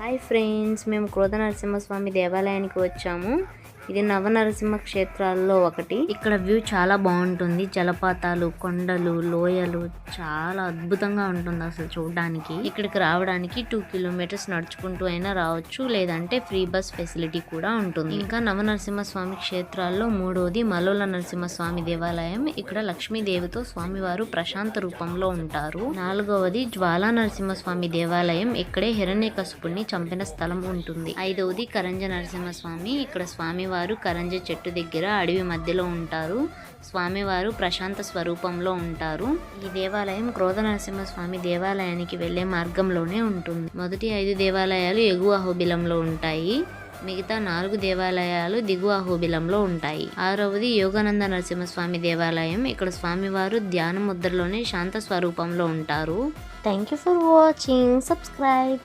Hi friends, మేము క్రోధ నరసింహస్వామి దేవాలయానికి వచ్చాము. ఇది నవనరసింహ క్షేత్రాల్లో ఒకటి. ఇక్కడ వ్యూ చాలా బాగుంటుంది. జలపాతాలు, కొండలు, లోయలు చాలా అద్భుతంగా ఉంటుంది అసలు చూడడానికి. ఇక్కడికి రావడానికి 2 కిలోమీటర్స్ నడుచుకుంటూ అయినా రావచ్చు, లేదంటే ఫ్రీ బస్ ఫెసిలిటీ కూడా ఉంటుంది. ఇంకా నవనరసింహస్వామి క్షేత్రాల్లో మూడోది మలోల నరసింహస్వామి దేవాలయం. ఇక్కడ లక్ష్మీదేవితో స్వామివారు ప్రశాంత రూపంలో ఉంటారు. నాలుగవది జ్వాలా నరసింహస్వామి దేవాలయం. ఇక్కడే హిరణ్యకశిపుణ్ణి చంపిన స్థలం ఉంటుంది. ఐదవది కరంజ నరసింహస్వామి. ఇక్కడ స్వామివారు కరంజ చెట్టు దగ్గర అడవి మధ్యలో ఉంటారు. స్వామివారు ప్రశాంత స్వరూపంలో ఉంటారు. ఈ దేవాలయం క్రోధ నరసింహస్వామి దేవాలయానికి వెళ్లే మార్గంలోనే ఉంటుంది. మొదటి 5 దేవాలయాలు ఎగువ అహోబిలంలో ఉంటాయి. మిగతా 4 దేవాలయాలు దిగువ అహోబిలంలో ఉంటాయి. 6వది యోగానంద నరసింహస్వామి దేవాలయం. ఇక్కడ స్వామివారు ధ్యాన ముద్రలోనే శాంత స్వరూపంలో ఉంటారు. Thank you for watching. Subscribe.